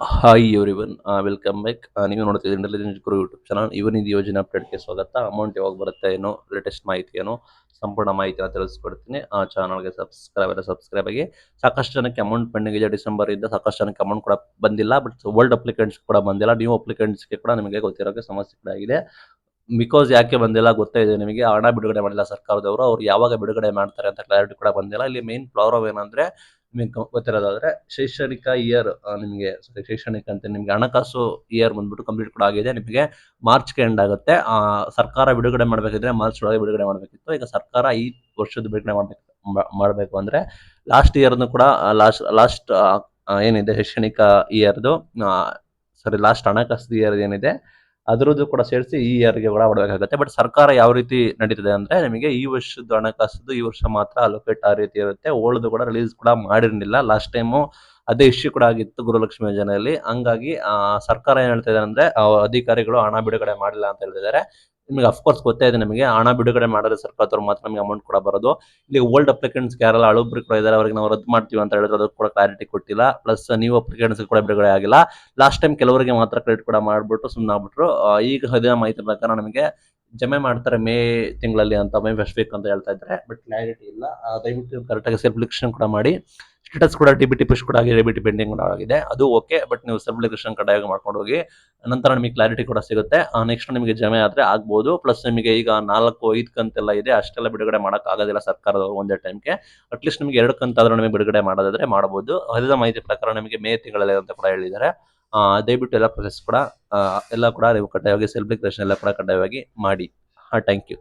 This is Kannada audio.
Hi everyone, welcome back. ನೀವು ನೋಡ್ತಿದ್ದೀರಿ ಇಂಟೆಲಿಜೆನ್ಸ್ ಗುರು ಯೂಟ್ಯೂಬ್ ಚಾನಲ್. ಇವನ್ ಇದು ಯೋಜನೆ ಅಪ್ಡೇಟ್ಗೆ ಸ್ವಾಗತ. ಅಮೌಂಟ್ ಯಾವಾಗ ಬರುತ್ತೆ ಏನೋ, ಲೇಟೆಸ್ಟ್ ಮಾಹಿತಿ ಏನೋ, ಸಂಪೂರ್ಣ ಮಾಹಿತಿನ ತಿಳಿಸ್ಕೊಡ್ತೀನಿ. ಆ ಚಾನಲ್ಗೆ ಸಬ್ಸ್ಕ್ರೈಬ್ ಆಗಿ. ಸಾಕಷ್ಟು ಜನಕ್ಕೆ ಅಮೌಂಟ್ ಪೆಂಡಿಂಗ್ ಇದೆ. ಡಿಸೆಂಬರ್ ಇಂದ ಸಾಕಷ್ಟು ಜನಕ್ಕೆ ಅಮೌಂಟ್ ಕೂಡ ಬಂದಿಲ್ಲ. ಬಟ್ ಓಲ್ಡ್ ಅಪ್ಲಿಕೆಂಟ್ಸ್ ಕೂಡ ಬಂದಿಲ್ಲ. ನ್ಯೂ ಅಪ್ಲಿಕೆಂಟ್ಸ್ಗೆ ಕೂಡ ನಿಮಗೆ ಗೊತ್ತಿರೋಕ್ಕೆ ಸಮಸ್ಯೆ ಕೂಡ ಆಗಿದೆ. ಬಿಕಾಸ್ ಯಾಕೆ ಬಂದಿಲ್ಲ ಗೊತ್ತೇ ಇದೆ ನಿಮಗೆ. ಹಣ ಬಿಡುಗಡೆ ಮಾಡಿಲ್ಲ ಸರ್ಕಾರದವರು. ಅವ್ರು ಯಾವಾಗ ಬಿಡುಗಡೆ ಮಾಡ್ತಾರೆ ಅಂತ ಕ್ಲಾರಿಟಿ ಕೂಡ ಬಂದಿಲ್ಲ. ಇಲ್ಲಿ ಮೇನ್ ಪ್ರಾಬ್ಲಮ್ ಏನಂದ್ರೆ, ನಿಮಗೆ ಗೊತ್ತಿರೋದಾದ್ರೆ ಶೈಕ್ಷಣಿಕ ಇಯರ್, ನಿಮಗೆ ಶೈಕ್ಷಣಿಕ ಅಂತ ನಿಮಗೆ ಹಣಕಾಸು ಇಯರ್ ಬಂದ್ಬಿಟ್ಟು ಕಂಪ್ಲೀಟ್ ಕೂಡ ಆಗಿದೆ. ನಿಮಗೆ ಮಾರ್ಚ್ಗೆ ಎಂಡ್ ಆಗುತ್ತೆ. ಸರ್ಕಾರ ಬಿಡುಗಡೆ ಮಾಡಬೇಕಿದ್ರೆ ಮಾರ್ಚ್ ಒಳಗೆ ಬಿಡುಗಡೆ ಮಾಡಬೇಕಿತ್ತು. ಈಗ ಸರ್ಕಾರ ಈ ವರ್ಷದ ಬಿಡುಗಡೆ ಮಾಡಬೇಕು ಅಂದ್ರೆ ಲಾಸ್ಟ್ ಇಯರ್ನು ಕೂಡ ಲಾಸ್ಟ್ ಏನಿದೆ ಶೈಕ್ಷಣಿಕ ಇಯರ್ದು, ಸಾರಿ ಲಾಸ್ಟ್ ಹಣಕಾಸು ಇಯರ್ ಏನಿದೆ ಅದರದ್ದು ಕೂಡ ಸೇರಿಸಿ ಈ ಇಯರ್ಗೆ ಕೂಡ ಮಾಡಬೇಕಾಗುತ್ತೆ. ಬಟ್ ಸರ್ಕಾರ ಯಾವ ರೀತಿ ನಡೀತಿದೆ ಅಂದ್ರೆ, ನಿಮಗೆ ಈ ವರ್ಷದ ಹಣಕಾಸು ಈ ವರ್ಷ ಮಾತ್ರ ಅಲೋಕೇಟ್ ಆ ರೀತಿ ಇರುತ್ತೆ. ಓಲ್ಡ್ ಕೂಡ ರಿಲೀಸ್ ಕೂಡ ಮಾಡಿರಲಿಲ್ಲ. ಲಾಸ್ಟ್ ಟೈಮು ಅದೇ ಇಶ್ಯೂ ಕೂಡ ಆಗಿತ್ತು ಗೃಹಲಕ್ಷ್ಮಿ ಯೋಜನೆಯಲ್ಲಿ. ಹಂಗಾಗಿ ಸರ್ಕಾರ ಏನ್ ಹೇಳ್ತಾ ಇದೆ ಅಂದ್ರೆ, ಅಧಿಕಾರಿಗಳು ಹಣ ಬಿಡುಗಡೆ ಮಾಡಿಲ್ಲ ಅಂತ ಹೇಳ್ತಿದ್ದಾರೆ. ನಿಮಗೆ ಅಫ್ಕೋರ್ಸ್ ಗೊತ್ತೇ ಇದೆ, ನಿಮಗೆ ಹಣ ಬಿಡುಗಡೆ ಮಾಡಿದ್ರೆ ಸರ್ಕಾರದವ್ರು ಮಾತ್ರ ನಮಗೆ ಅಮೌಂಟ್ ಕೂಡ ಬರೋದು. ಇಲ್ಲಿ ಓಲ್ಡ್ ಅಪ್ಲಿಕೆಂಟ್ಸ್ ಯಾರೆಲ್ಲ ಹಳಬ್ರು ಕೂಡ ಇದ್ದಾರೆ ಅವ್ರಿಗೆ ನಾವು ರದ್ದು ಮಾಡ್ತೀವಿ ಅಂತ ಹೇಳಿದ್ರೆ ಅದಕ್ಕೆ ಕೂಡ ಕ್ಲಾರಿಟಿ ಕೊಟ್ಟಿಲ್ಲ. ಪ್ಲಸ್ ನ್ಯೂ ಅಪ್ಲಿಕೆಂಟ್ಸ್ ಕೂಡ ಬಿಡುಗಡೆ ಆಗಿಲ್ಲ. ಲಾಸ್ಟ್ ಟೈಮ್ ಕೆಲವರಿಗೆ ಮಾತ್ರ ಕ್ರೆಡಿಟ್ ಕೂಡ ಮಾಡ್ಬಿಟ್ಟು ಸುಮ್ಮನಾಗ್ಬಿಟ್ರು. ಈಗ ಹದಿನ ಮಾಹಿತಿ ಪ್ರಕಾರ ನಮಗೆ ಜಮೆ ಮಾಡ್ತಾರೆ ಮೇ ತಿಂಗಳಲ್ಲಿ ಅಂತ, ಮೇ ಫಸ್ಟ್ ವೀಕ್ ಅಂತ ಹೇಳ್ತಾ ಇದ್ದಾರೆ. ಬಟ್ ಕ್ಲಾರಿಟಿ ಇಲ್ಲ. ದಯವಿಟ್ಟು ಕರೆಕ್ಟಾಗಿ ಸೆಲ್ಫ್ ಕೂಡ ಮಾಡಿ. ಸ್ಟೇಟಸ್ ಕೂಡ ಡಿಬಿಟಿ ಪುಷ್ ಕೂಡ ಆಗಿದೆ, ಡಿಬಿಟಿ ಪೆಂಡಿಂಗ್ ಕೂಡ ಆಗಿದೆ, ಅದು ಓಕೆ. ಬಟ್ ನೀವು ಸೆಲ್ಫ್ ಕಡ್ಡಾಯವಾಗಿ ಮಾಡ್ಕೊಂಡು ಹೋಗಿ. ನಂತರ ನಿಮಗೆ ಕ್ಲಾರಿಟಿ ಕೂಡ ಸಿಗುತ್ತೆ. ನೆಕ್ಸ್ಟ್ ನಿಮಗೆ ಜಮೆ ಆದ್ರೆ ಆಗ್ಬೋದು. ಪ್ಲಸ್ ನಿಮಗೆ ಈಗ 4-5 ಕಂತೆಲ್ಲ ಇದೆ, ಅಷ್ಟೆಲ್ಲ ಬಿಡುಗಡೆ ಮಾಡಕ್ ಆಗೋದಿಲ್ಲ ಸರ್ಕಾರದವರು ಒಂದೇ ಟೈಮ್ಗೆ. ಅಟ್ಲೀಸ್ಟ್ ನಿಮಗೆ 2 ಕಂತಾದ್ರೂ ನಿಮಗೆ ಬಿಡುಗಡೆ ಮಾಡೋದಾದ್ರೆ ಮಾಡಬಹುದು. ಅದೇ ಮಾಹಿತಿ ಪ್ರಕಾರ ನಿಮಗೆ ಮೇ ತಿಂಗಳಲ್ಲಿ ಅಂತ ಕೂಡ ಹೇಳಿದ್ದಾರೆ. ದಯವಿಟ್ಟು ಎಲ್ಲ ಪ್ರೊಸೆಸ್ ಕೂಡ ಎಲ್ಲ ಕೂಡ ನೀವು ಕಡ್ಡಾಯವಾಗಿ ಸೆಲ್ಫ್ ಡಿಕ್ಲರೇಷನ್ ಎಲ್ಲ ಕೂಡ ಕಡ್ಡಾಯವಾಗಿ ಮಾಡಿ. Thank you.